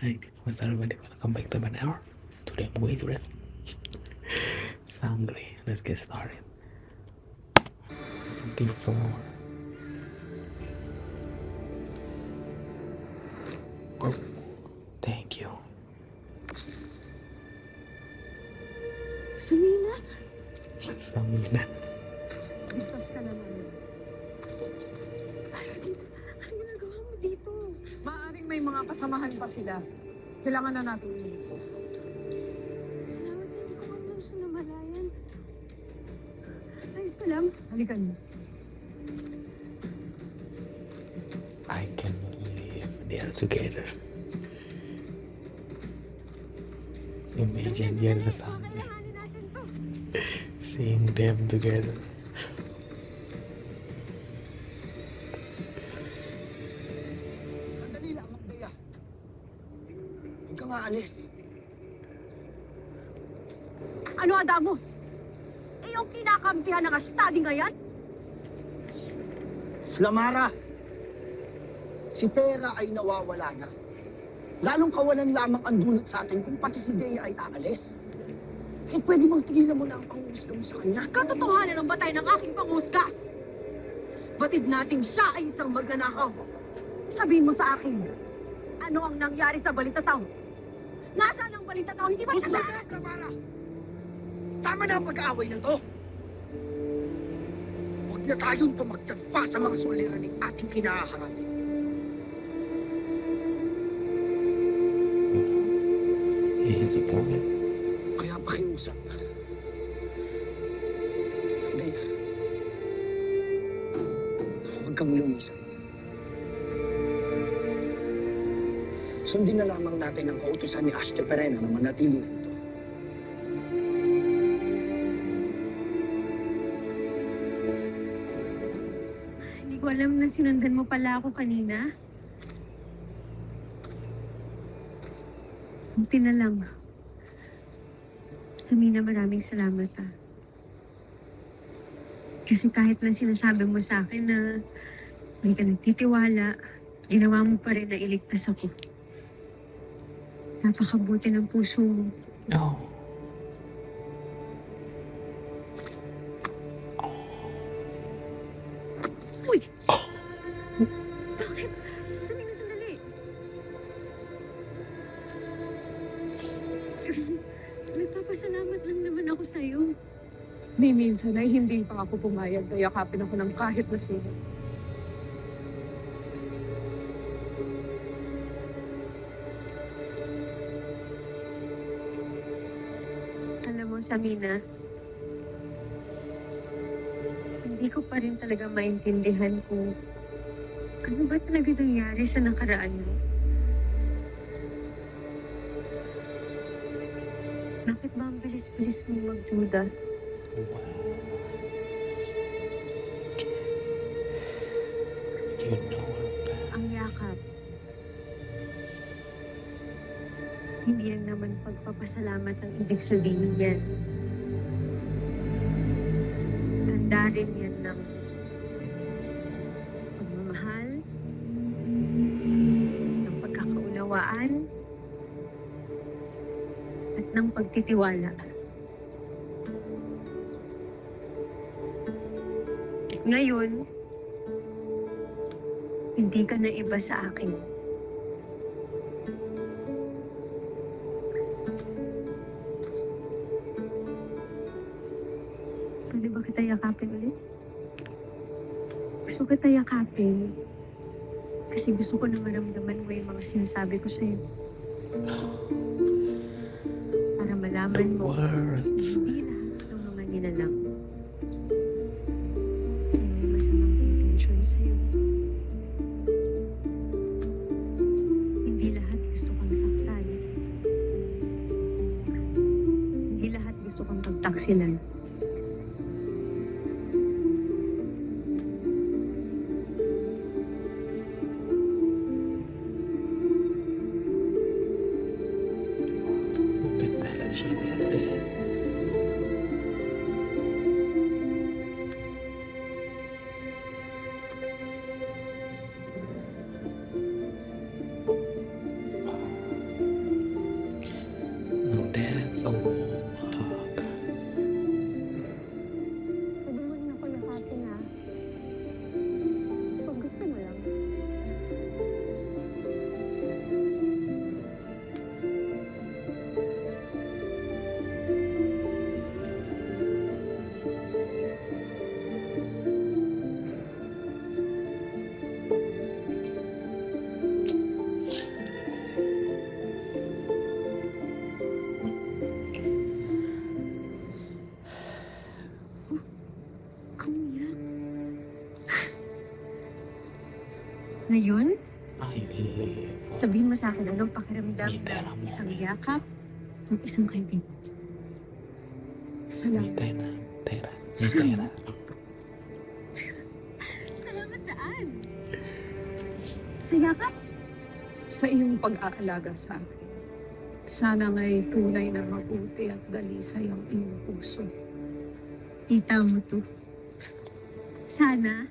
Hey, what's everybody? Welcome back to my hour. Today I'm going to read Sangre. Let's get started. 74. Oh, thank you. Samina? Samina. Ligtas ka na namin. Ano ginagawa mo dito? Maaaring may mga kasamahan pa sila. Kailangan na natin ulit. Salamat, hindi ko alam siya namalayan. Ayos ka lang. Halikan mo. I can believe they are together. Imagine yan na Sangre. Seeing them together. Sandali lang, Magdaya. Huwag kang aalis. Ano, Adamos? Eh, yung kinakampihan ng Astadi ngayon? Slamara, si Tera ay nawawala na. Lalong kawalan lamang ang dulot sa atin kung pati si Dea ay aalis. Kahit pwede bang tigilan mo na ang panghusga mo sa kanya? Katotohanan ang batay ng aking panghusga. Batid nating siya ay isang magnanakaw. Sabihin mo sa akin, ano ang nangyari sa Balitataw? Nasaan ang Balitataw? Hindi ba Huwag mo na, Slamara! Tama na ang pag-aaway na to. Huwag na tayong tumagtag pa sa mga suliraning ating kinaharap. He has a point. Kaya pakiusap. Dea, huwag kang lumisan. Sundin na lamang natin ang kautusan ni Ashte Perena na manatili rito. Hindi ko alam na sinundan mo pala ako kanina. Buti na lang. Samina, maraming salamat ha. Kasi kahit na sinasabi mo sa akin na hindi ka nagtitiwala, ginawa mo pa rin na iligtas ako. Napakabuti ng puso mo. Oh. Uy! Bakit? Samina, sandali. Nagpapasalamat lang naman ako sa'yo. Ni minsan ay hindi pa ako pumayag na yakapin ako ng kahit na sino. Alam mo, Samina, hindi ko pa rin talaga maintindihan kung ano ba talaga nangyari sa nakaraan mo. Bakit ba ang bilis-bilis mo magduda? Wow. If you know her past. Ang yakap. Hindi lang naman pagpapasalamat ang ibig sabihin yan. Tanda rin yan ng pagmamahal, ng pagkakaunawaan, at ng pagtitiwala. Ngayon, hindi ka na iba sa akin. Pwede ba kita yakapin ulit? Gusto kita yakapin kasi gusto ko na maramdaman mo yung mga sinasabi ko sa'yo. Para The malaman mo, words. hindi lahat ng mga nilalang ay may masamang intention sa'yo. Hindi lahat gusto kang saktan. Hindi lahat gusto kang pagtaksilan. Look at that. She needs it. Ngayon, I live. sabihin mo sa akin anong pakiramdam Literal ng isang moment. yakap ng isang kaibigan. May Salamat. tera. May tera. Salamat saan? Sa yakap? Sa iyong pag-aalaga sa akin. Sana nga'y tunay na mabuti at dalisay ang iyong puso. Tita mo to. Sana.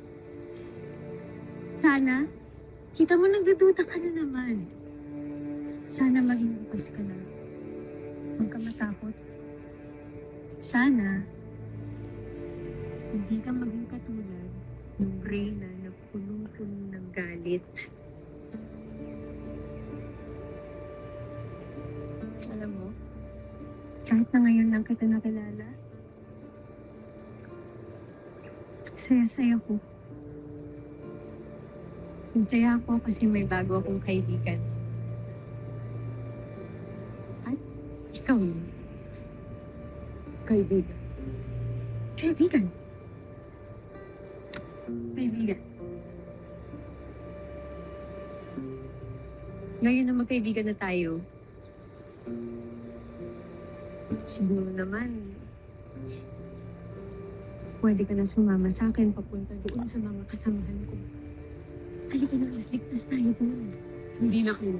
Kita mo nagdududa ka na naman. Sana maging bukas ka na. Huwag ka matakot. Sana, hindi ka maging katulad ng Reyna na punong-puno ng galit. Alam mo, kahit na ngayon lang kita nakilala, saya-saya ko. Saya ako kasi may bago akong kaibigan. At ikaw yun. Kaibigan. Kaibigan. Ngayon na magkaibigan na tayo, siguro naman, pwede ka na sumama sa akin papunta doon sa mga kasamahan ko. Halika na, mas ligtas tayo doon. Hindi na kayo.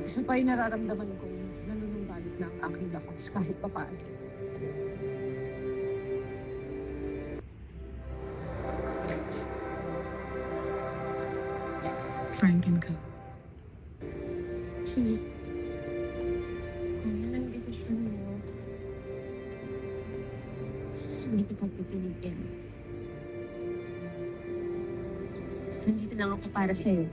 Isa pa yung nararamdaman ko, nanunumbalik na ang aking lakas kahit pa paano. Frank and Co. Sige. Kung yan ang desisyon mo, hindi kita pipilitin. Nandito lang ako para sa'yo.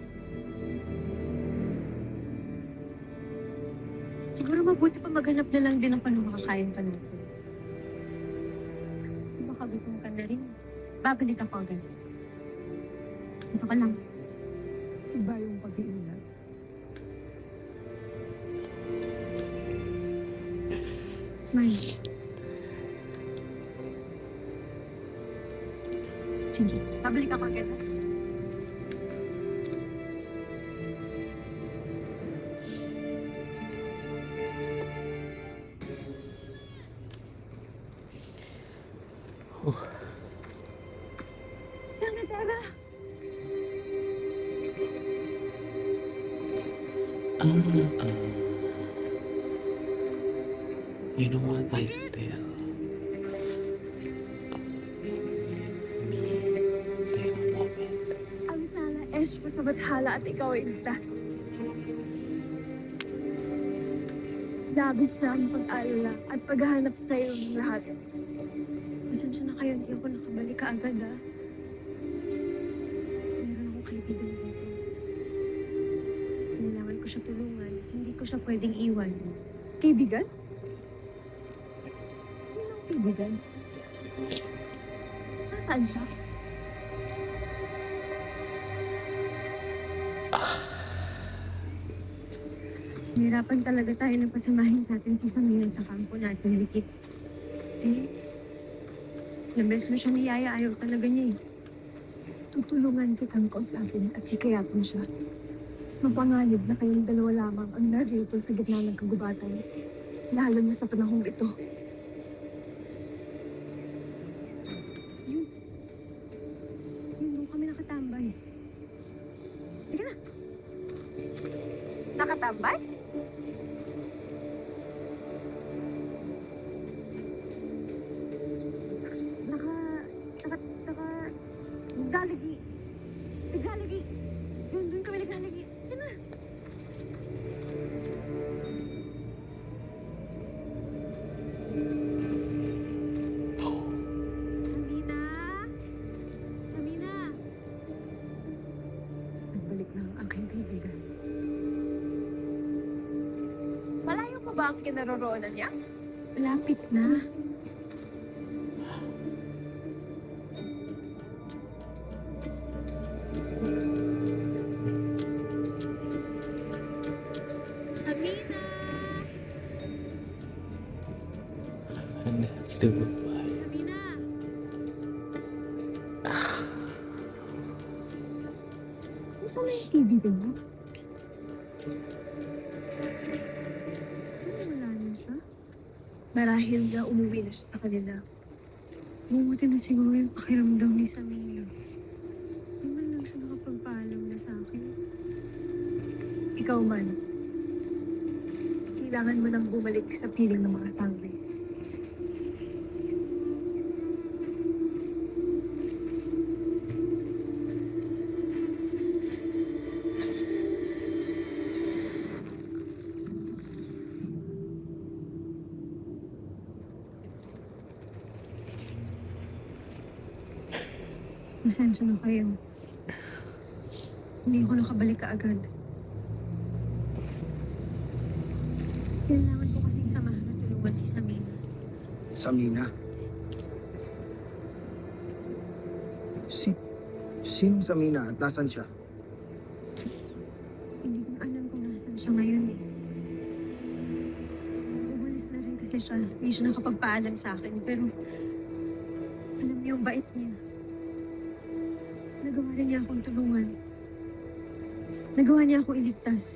Siguro mabuti pa maghanap na lang din ng makakain ka natin. Kung baka gutom ka na rin, babalik ako agad. Ito ka lang. Iba yung pag-iingat. Smile. Sige, babalik ako agad. Sana, Tara. You know what? I still need take a moment. Ang sana, Esh, pasabathala at ikaw ay ligtas. Labis na ang pag-alala at paghahanap sa iyo ng lahat. Pasensya na kayo, hindi ako nakabalik ka agad, ah. Meron akong kaibigan dito. Kailangan ko siya tulungan. Hindi ko siya pwedeng iwan. Kaibigan? Sinong kaibigan? Nasaan siya? Hirapan talaga tayo na pasamahin sa atin si Samira sa kampo natin, Likit. Eh, ilang beses ko siya niyaya, ayaw talaga niya eh. Tutulungan kitang kausapin at hikayatin siya. Mapanganib na kayong dalawa lamang ang narito sa gitna ng kagubatan, lalo na sa panahong ito. Yun, doon kami nakatambay. Teka na. Nakatambay? Naglalagi. Naglalagi. Yun, doon kami naglalagi. Yan na. Samina! Samina! Nagbalik na ang aking kaibigan. Malayo pa ba ang kinaroroonan niya? Malapit na. Samina! And let's do goodbye. Samina! kaibigan mo? Wala na siya. Marahil nga umuwi na siya sa kanila. Bumuti na siguro yung pakiramdam ni Samina. Hindi man lang siya nakapagpaalam na sa akin. Ikaw man, kailangan mo nang bumalik sa piling ng mga sangre. Pasensya na kayo. Hindi ko nakabalik kaagad. Kailangan ko kasing samahan at tulungan si Samina. Samina. Sinong Samina at nasan siya? Hindi ko alam kung nasan siya ngayon eh. Umalis na rin kasi siya. Hindi siya nakapagpaalam sa akin. Pero alam niyo yung bait niya. Nagawa rin niya akong tulungan. Nagawa niya akong iligtas.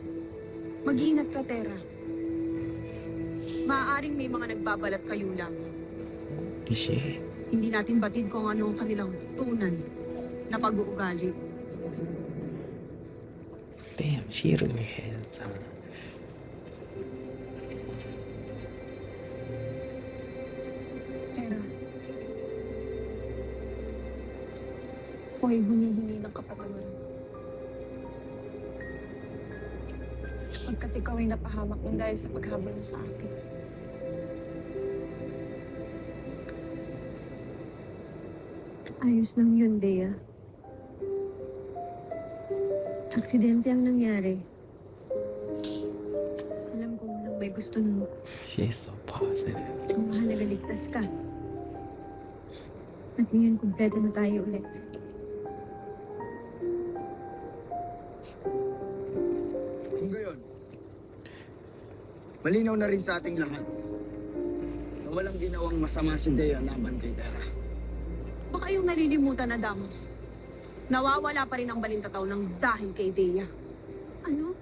Mag-iingat ka, Tera. Maaaring may mga nagbabalat kayo lang. Holy shit. Hindi natin batid kung ano ang kanilang tunan na pag-uugali. Damn, she really had some. Tera, ako'y humihingi ng kapatawaran. Pagkat ikaw ay napahamak ng dahil sa paghabol mo sa akin. Ayos lang yun, Bea. Aksidente ang nangyari. Alam ko walang may gusto nun. She's so positive. Ang mahalaga ligtas ka. At ngayon, kumpleto na tayo ulit. Kung gayon, malinaw na rin sa ating lahat na walang ginawang masama si Dea laban kay Tera. Baka yung nalilimutan na Damos. Nawawala pa rin ang balintataw ng dahil kay Dea. Ano?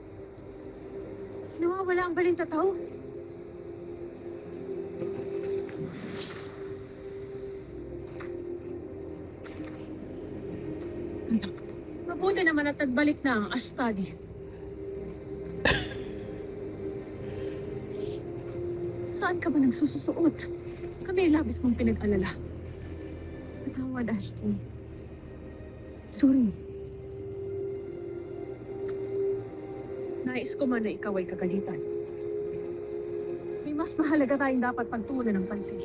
Nawawala ang balintataw? Mabuti naman at nagbalik na ang Ashtadi. Saan ka ba nagsususuot? Kami ay labis mong pinag-alala. Patawad, Ashton. Sorry. Nais ko man na ikaw ay kagalitan. May mas mahalaga tayong dapat pagtuunan ng pansin.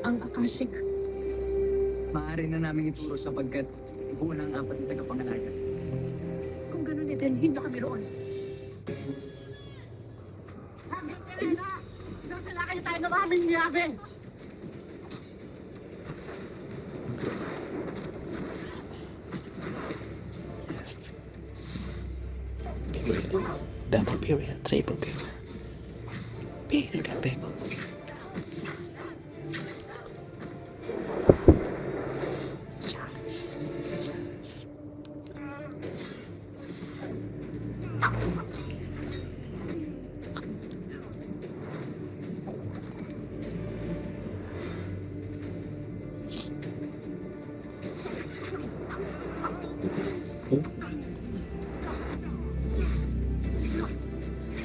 Ang Akashic. Maaari na namin ituro sapagkat buo ng 4 na tagapangalaga. Kung ganun din na kami roon. Hanggang kailan na! Nasa lakay tayo na maraming niyabe! Yes. Period. Double period. Triple period. Period. Triple. Yes. Yes.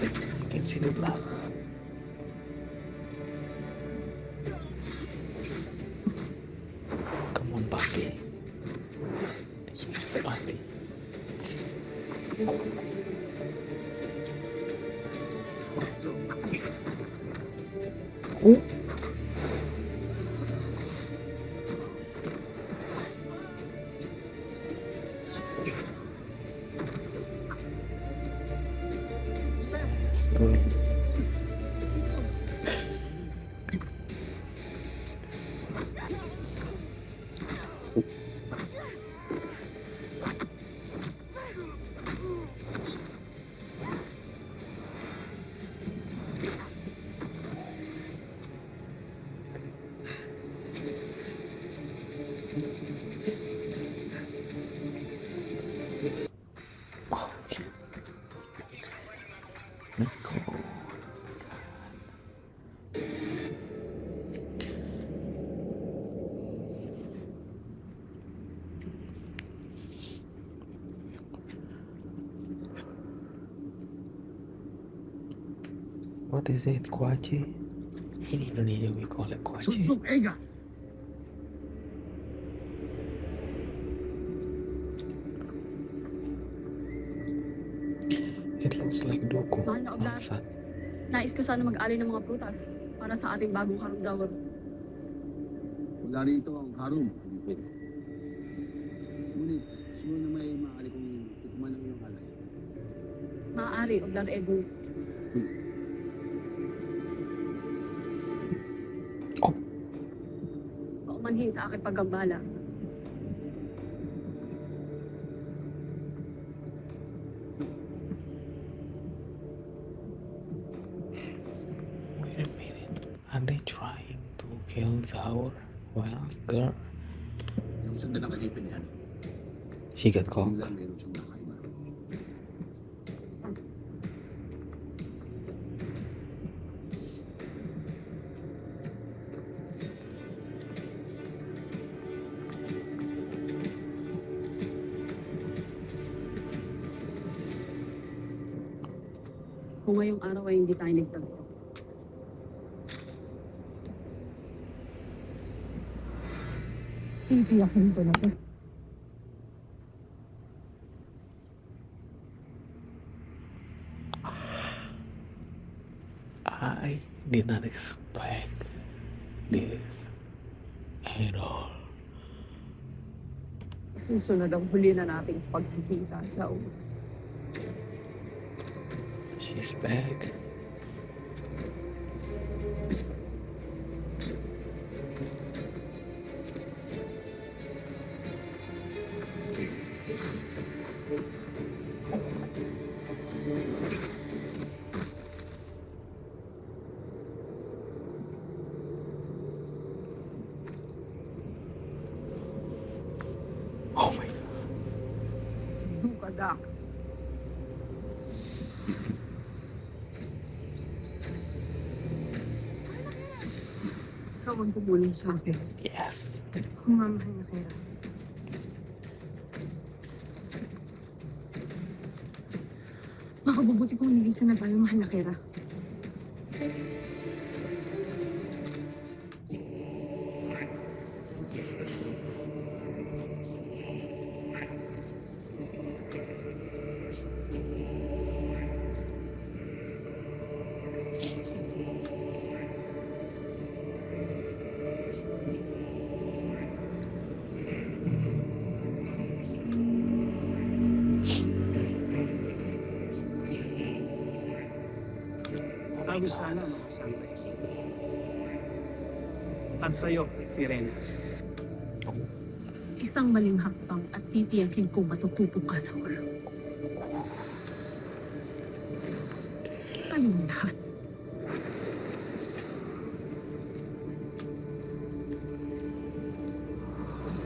You can see the blood. Come on, Buffy. Yes, Buffy. Yes, please. What is it? Kwachi? In Indonesia we call it kwachi. Sunsok Ega. It looks like duku. Mahal na oblat. Mangsat. Nais ko sana mag-alay ng mga prutas para sa ating bagong harum zawar. Wala rito ang harum. Ngunit, sino na may maaari kong tukuman ng iyong alay? Maaari, Oblar Edmund. Oh. Paumanhin sa aking paggambala. Wait a minute. Are they trying to kill Zaur? Well, girl, Yung sundan ng alipin yan, she got caught. biglang meron siyang nakaiba. Kung ngayong araw ay hindi tayo nagtagpo. Titiyakin ko na po. I did not expect this at all. Susunod ang huli na nating pagkikita sa ulo. She's back. Oh my god. Zukadak. Ikaw ang tumulong sa akin. Yes. Humamahal na kayo. Makabubuti kong nilisan na tayo, mahal na Kera. Bago sana makasama. At sa'yo, Irene. Isang maling hakbang at titiyakin kong matutupok ka sa ulo. Kayong lahat.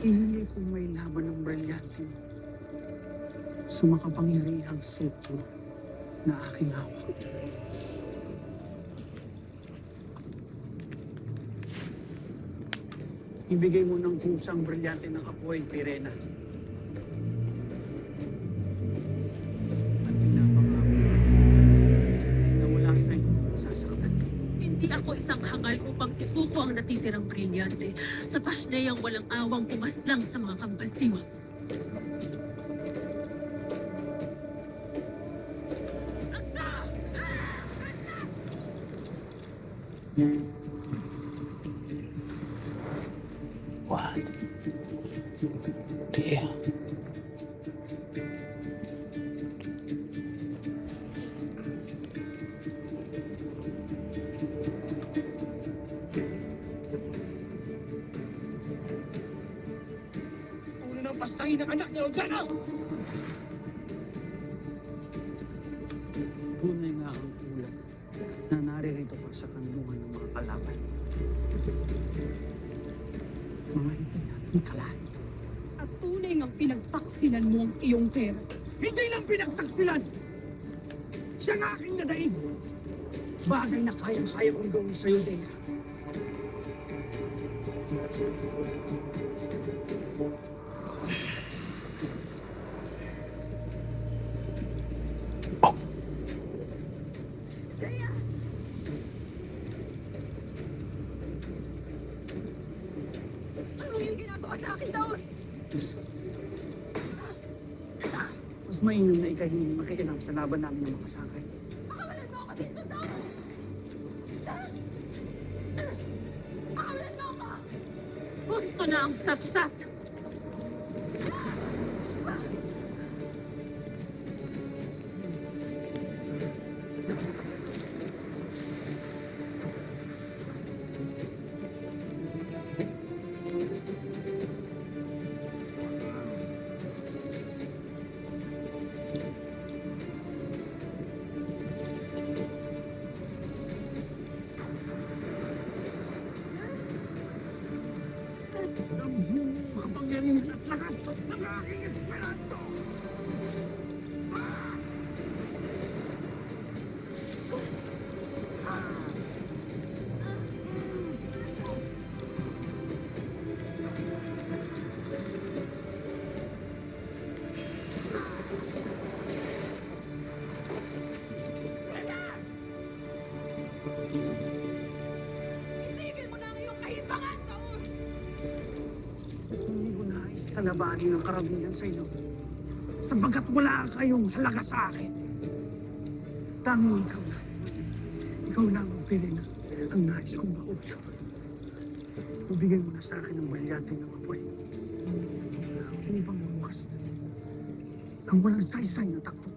Hindi ko may laban ng brilyante sa makapangyarihang setro na aking hawak. Ibigay mo ng kusang brilyante ng apoy, Pirena. At pinapangako na wala sa iyo sasaktan. Hindi ako isang hangal upang isuko ang natitirang brilyante sa pasneyang walang awang pumaslang sa mga kambaltiwa. What? Dia. Una nang pastahin ang anak ni Ogano! Tunay nga ang ulat na naririto pa sa kandungan ng mga kalaban. Mga hindi natin kalahin. At tunay ngang pinagtaksilan mo ang iyong pera. Hindi lang pinagtaksilan! Siya nga aking nadaig! Bagay na kayang-kaya kong gawin sa'yo, Dea. Mas mainam na ikaw hindi makikilam sa laban namin ng mga sakay. Pakawalan mo ako dito, Tom! Pakawalan mo ako! Gusto na ang satsat! Makapangyarihan at lakas ng aking esperanto! Itigil mo na ang iyong kahibangan, Saul! Hindi ko nais kalabanin ang karamihan sa inyo. Sapagkat wala kayong halaga sa akin. Tanging ikaw lang. Ikaw lang ang Pirina ang nais kong makausap. Ibigay mo na sa akin ang balyante ng apoy. Upang mamukas ang walang saysay na takbo.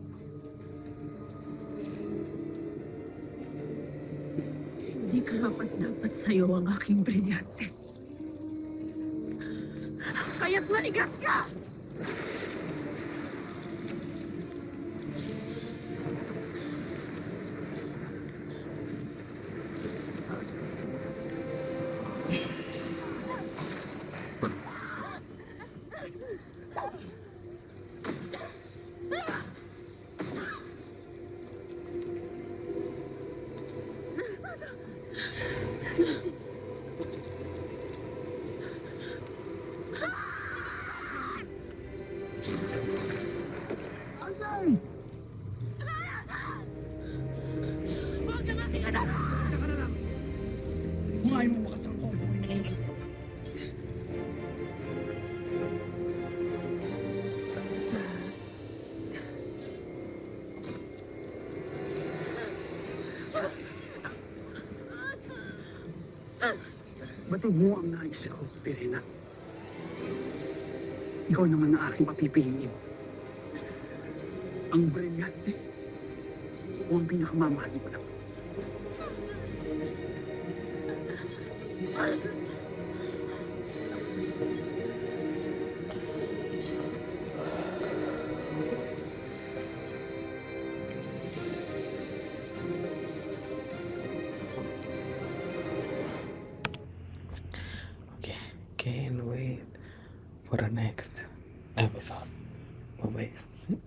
Hindi karapat-dapat sa'yo ang aking brilyante. Kaya't manigas ka! Agay! Huwag ang aking anak! Saka na lang. Kung ayaw mo makasangko, gawin mo lang. Batid mo ang nais ko, Pirina. Ikaw naman ang aking papipiliin. Ang brilyante o ang pinakamamahal mo lang. Okay, can't wait for the next episode. Bye bye.